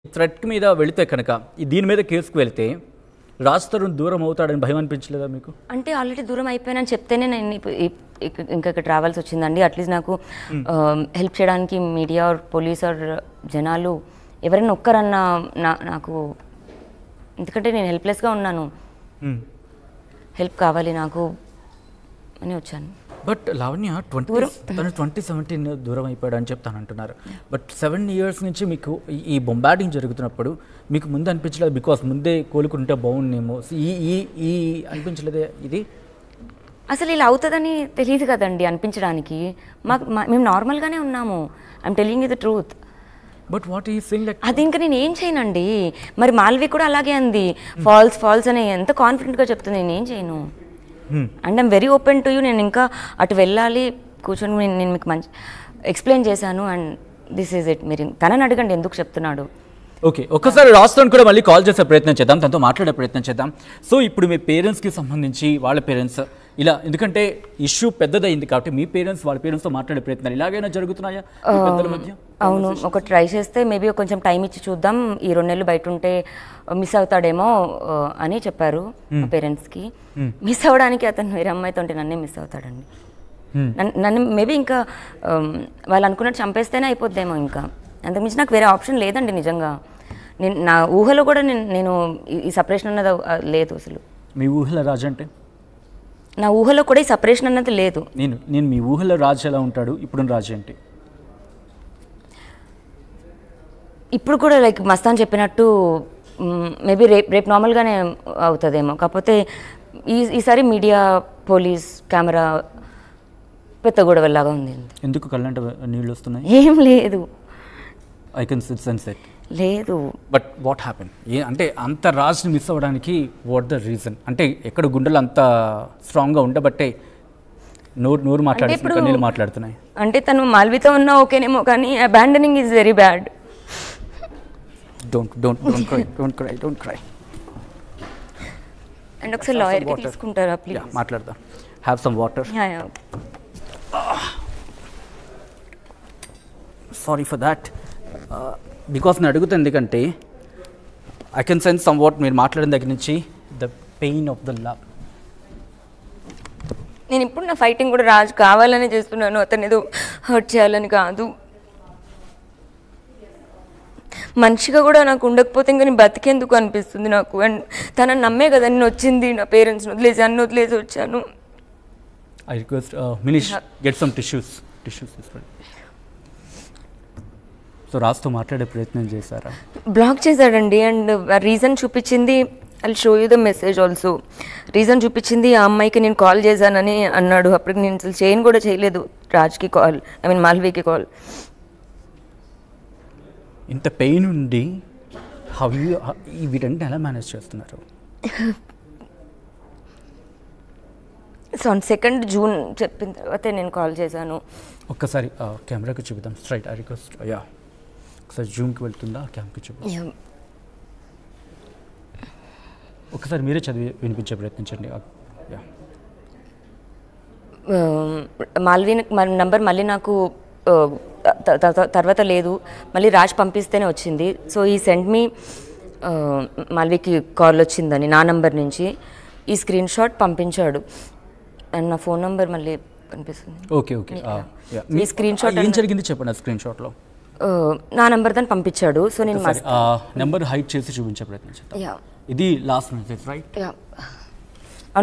Threat మీద వెళితే కనుక దీని మీద కేసుకు వెళ్తే రాజ్ తరుణ్ దూరం అవుతాడని భయం అనిపించలేదా మీకు? అంటే ఆల్రెడీ దూరం అయిపోయానని చెప్తేనే నేను ఇంకా ఇక్కడ రావాల్సి వచ్చిందండి. అట్లీస్ట్ నాకు హెల్ప్ చేయడానికి మీడియా ఆర్ పోలీస్ ఆర్ జనాలు ఎవరైనా ఒక్కరన్నా నాకు, ఎందుకంటే నేను హెల్ప్లెస్గా ఉన్నాను, హెల్ప్ కావాలి నాకు అని వచ్చాను. బట్ లావణ్య 2017 దూరం అయిపోయాడు అని చెప్తానంటున్నారు. బట్ 7 years నుంచి మీకు ఈ బొంబార్డింగ్ జరుగుతున్నప్పుడు మీకు ముందు అనిపించలేదు బికాస్ ముందే కోలుకుంటే బాగుండేమో ఈ అనిపించలేదే? ఇది అసలు ఇలా అవుతుందని తెలియదు కదండి అనిపించడానికి. మేము నార్మల్గానే ఉన్నాము. I'm telling you the truth. But what ఈ థింగ్ లైక్ అది ఇంకా నేను ఏం చేయనండి. మరి మాల్వి కూడా అలాగే అంది, ఫాల్స్ అని ఎంత కాన్ఫిడెంట్గా చెప్తుంది. నేను ఏం చేయను. And I'm very open to you. నేను ఇంకా అటు వెళ్ళాలి కూర్చొని నేను మీకు మంచి ఎక్స్ప్లెయిన్ చేశాను అండ్ దిస్ ఈజ్ ఇట్. మీరు తనని అడగండి ఎందుకు చెప్తున్నాడు. ఓకే, ఒక్కసారి రాజ్తో కూడా మళ్ళీ కాల్ చేసే ప్రయత్నం చేద్దాం, తనతో మాట్లాడే ప్రయత్నం చేద్దాం. సో ఇప్పుడు మీ పేరెంట్స్కి సంబంధించి వాళ్ళ పేరెంట్స్ ఇలా, ఎందుకంటే ఇష్యూ పెద్దదైంది కాబట్టి మీ పేరెంట్స్ వాళ్ళ పేరెంట్స్తో మాట్లాడే ప్రయత్నాలు ఇలాగైనా జరుగుతున్నాయా పెద్దల మధ్య? అవును, ఒక ట్రై చేస్తే మేబీ కొంచెం టైం ఇచ్చి చూద్దాం, ఈ 2 నెలలు బయట ఉంటే మిస్ అవుతాడేమో అని చెప్పారు మా పేరెంట్స్కి. మిస్ అవ్వడానికి అతను వేరే అమ్మాయితో ఉంటే నన్నే మిస్ అవుతాడండి. నన్ను మేబీ ఇంకా వాళ్ళు అనుకున్నట్టు చంపేస్తేనే అయిపోద్దేమో. ఇంకా అంతకుమించి నాకు వేరే ఆప్షన్ లేదండి నిజంగా. నా ఊహలో కూడా నేను ఈ సపరేషన్ అన్నది లేదు అసలు. మీ ఊహలో రాజు అంటే? నా ఊహలో కూడా ఈ సపరేషన్ అన్నది లేదు. నేను మీ ఊహలో రాజు ఎలా ఉంటాడు, ఇప్పుడు రాజు ఏంటి? ఇప్పుడు కూడా లైక్ మస్తాన్ చెప్పినట్టు మేబీ రేపు నార్మల్గానే అవుతుందేమో. కాకపోతే ఈసారి మీడియా, పోలీస్, కెమెరా పెద్ద గొడవలాగా ఉంది. ఎందుకు కళ్ళంట నీళ్ళు వస్తున్నాయి? ఏం లేదు, ఐ కెన్ సెన్స్ ఇట్. లేదు. But what happen? అంటే అంత రాజ్ని మిస్ అవ్వడానికి వాట్ ద రీజన్? అంటే ఎక్కడ గుండెలు అంత స్ట్రాంగ్గా ఉండబట్టే నోరు మాట్లాడుతున్నాయి, నీళ్ళు మాట్లాడుతున్నాయి. అంటే తను మాల్వితో ఉన్నా ఓకేనేమో, కానీ abandoning is very bad. Don't cry. And ఒకసారి లాయర్కి తీసుకుంటారా ప్లీజ్? మాట్లాడదాం. Have some water. Sorry for that. Because నేను అడుగుతాను ఎందుకంటే I can sense somewhat మీరు మాట్లాడిన దగ్గర నుంచి the pain of the love. నేను ఇప్పుడు నా ఫైటింగ్ కూడా రాజు కావాలని చేస్తున్నాను, అతను ఏదో హర్ట్ చేయాలని కాదు. మనిషిగా కూడా నాకు ఉండకపోతే ఇంకా నేను బతికేందుకు అనిపిస్తుంది నాకు. అండ్ తనని నమ్మే కదా నేను వచ్చింది, నా పేరెంట్స్ని వదిలేసి అన్ని వదిలేసి వచ్చాను. I request Minish get some tissues తీసుకోండి. సో రాజ్తో మాట్లాడే ప్రయత్నం చేశారా? బ్లాక్ చేశాడండి. అండ్ రీజన్ చూపించింది, I show you the message also. Reason చూపించింది ఆ అమ్మాయికి నేను కాల్ చేశానని అన్నాడు. అప్పటికి నేను అసలు కూడా చేయలేదు రాజ్కి కాల్, ఐ మీన్ మాల్వికి కాల్. ఇంత పెయిన్ ఉండి వీటంటే ఎలా మేనేజ్ చేస్తున్నారు? సో ఆన్ 2nd June చెప్పిన తర్వాతే నేను కాల్ చేశాను. ఒక్కసారి కెమెరాకి చూపిద్దాం స్ట్రైట్. ఐ రిక్వెస్ట్ ఒకసారి జూమ్కి వెళ్తుందా క్యామ్కి చూపిద్దాం. ఒకసారి మీరే చదివి వినిపించే ప్రయత్నించండి. మాల్వి నంబర్ మళ్ళీ నాకు తర్వాత లేదు, మళ్ళీ రాజ్ పంపిస్తేనే వచ్చింది. సో ఈ సెండ్ మీ మాల్వికి కాల్ వచ్చిందని నా నంబర్ నుంచి ఈ స్క్రీన్ షాట్ పంపించాడు. అండ్ నా ఫోన్ నంబర్ మళ్ళీ కనిపిస్తుంది. ఓకే. ఈ స్క్రీన్ షాట్ ఏం జరిగింది చెప్పండి. ఆ స్క్రీన్ షాట్లో నా నంబర్ దాన్ని పంపించాడు. సో నేను నెంబర్ హైడ్ చేసి చూపించే ప్రయత్నం చేద్దాం. ఇది లాస్ట్ మెసేజ్ రైట్?